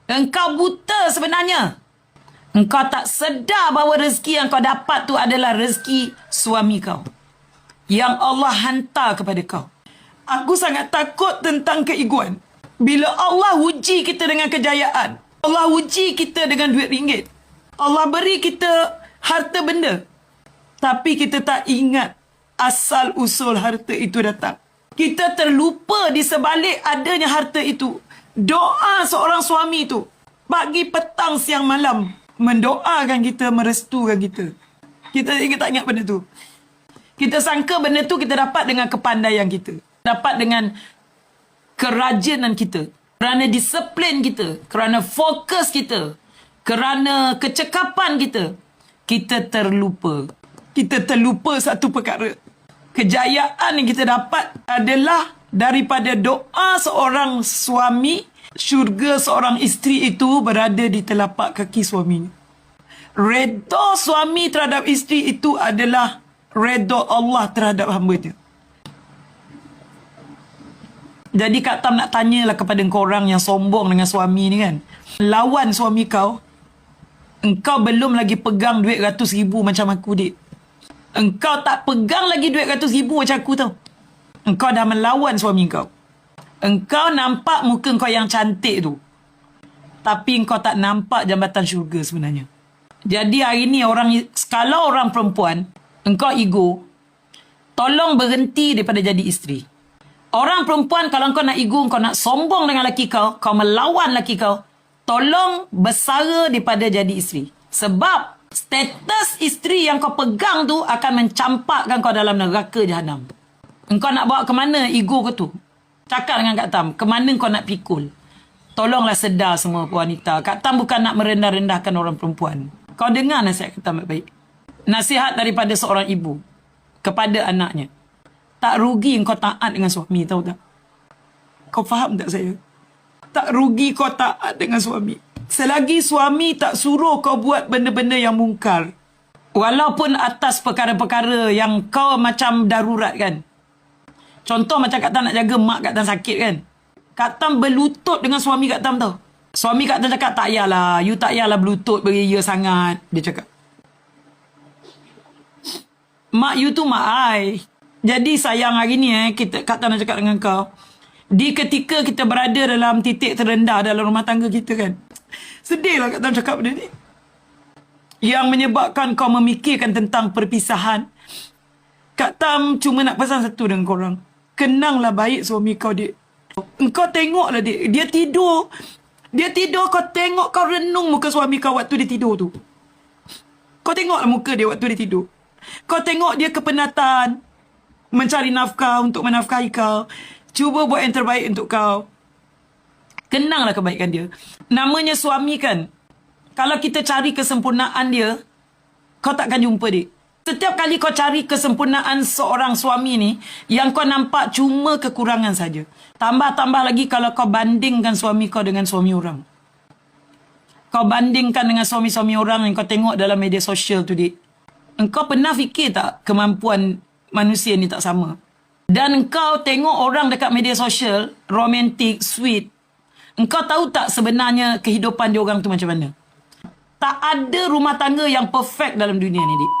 Engkau buta sebenarnya. Engkau tak sedar bahawa rezeki yang kau dapat tu adalah rezeki suami kau, yang Allah hantar kepada kau. Aku sangat takut tentang keegoan. Bila Allah uji kita dengan kejayaan, Allah uji kita dengan duit ringgit, Allah beri kita harta benda, tapi kita tak ingat asal usul harta itu datang. Kita terlupa di sebalik adanya harta itu, doa seorang suami itu pagi, petang, siang, malam mendoakan kita, merestukan kita. Kita tak ingat benda tu. Kita sangka benda tu kita dapat dengan kepandaian kita, dapat dengan kerajinan kita, kerana disiplin kita, kerana fokus kita, kerana kecekapan kita. Kita terlupa. Kita terlupa satu perkara. Kejayaan yang kita dapat adalah daripada doa seorang suami. Syurga seorang isteri itu berada di telapak kaki suaminya. Redha suami terhadap isteri itu adalah redha Allah terhadap hamba-Nya. Jadi Kak Tam nak tanyalah kepada korang yang sombong dengan suami ni kan. Lawan suami kau, engkau belum lagi pegang duit RM100,000 macam aku, dik. Engkau tak pegang lagi duit RM100,000 macam aku tau. Engkau dah melawan suami kau. Engkau nampak muka kau yang cantik tu, tapi engkau tak nampak jambatan syurga sebenarnya. Jadi hari ni kalau orang perempuan, engkau ego, tolong berhenti daripada jadi isteri. Orang perempuan, kalau engkau nak ego, engkau nak sombong dengan laki kau, kau melawan laki kau, tolong bersara daripada jadi isteri. Sebab status isteri yang kau pegang tu akan mencampakkan kau dalam neraka jahanam. Engkau nak bawa ke mana ego kau tu? Cakap dengan Kak Tam, ke mana kau nak pikul? Tolonglah sedar semua wanita. Kak Tam bukan nak merendah-rendahkan orang perempuan. Kau dengar nasihat Kak Tam baik-baik. Nasihat daripada seorang ibu kepada anaknya. Tak rugi kau taat dengan suami, tahu tak? Kau faham tak saya? Tak rugi kau taat dengan suami, selagi suami tak suruh kau buat benda-benda yang mungkar. Walaupun atas perkara-perkara yang kau macam darurat kan. Contoh macam Kak Tam nak jaga mak Kak Tam sakit kan. Kak Tam berlutut dengan suami Kak Tam tau. Suami Kak Tam cakap, tak payahlah, you tak payahlah berlutut beria sangat. Dia cakap, mak you tu mak I. Jadi sayang hari ni Kak Tam nak cakap dengan kau, di ketika kita berada dalam titik terendah dalam rumah tangga kita kan, sedih lah Kak Tam cakap benda ni, yang menyebabkan kau memikirkan tentang perpisahan. Kak Tam cuma nak pesan satu dengan korang, kenanglah baik suami kau, dik. Engkau tengoklah, dik, dia tidur, kau tengok, kau renung muka suami kau waktu dia tidur tu. Kau tengoklah muka dia waktu dia tidur. Kau tengok dia kepenatan mencari nafkah untuk menafkahi kau, cuba buat yang terbaik untuk kau. Kenanglah kebaikan dia. Namanya suami kan, kalau kita cari kesempurnaan dia, kau takkan jumpa, dik. Setiap kali kau cari kesempurnaan seorang suami ni, yang kau nampak cuma kekurangan saja. Tambah-tambah lagi kalau kau bandingkan suami kau dengan suami orang. Kau bandingkan dengan suami-suami orang yang kau tengok dalam media sosial tu, dik. Engkau pernah fikir tak kemampuan manusia ni tak sama? Dan engkau tengok orang dekat media sosial, romantik, sweet. Engkau tahu tak sebenarnya kehidupan dia orang tu macam mana? Tak ada rumah tangga yang perfect dalam dunia ni, dik.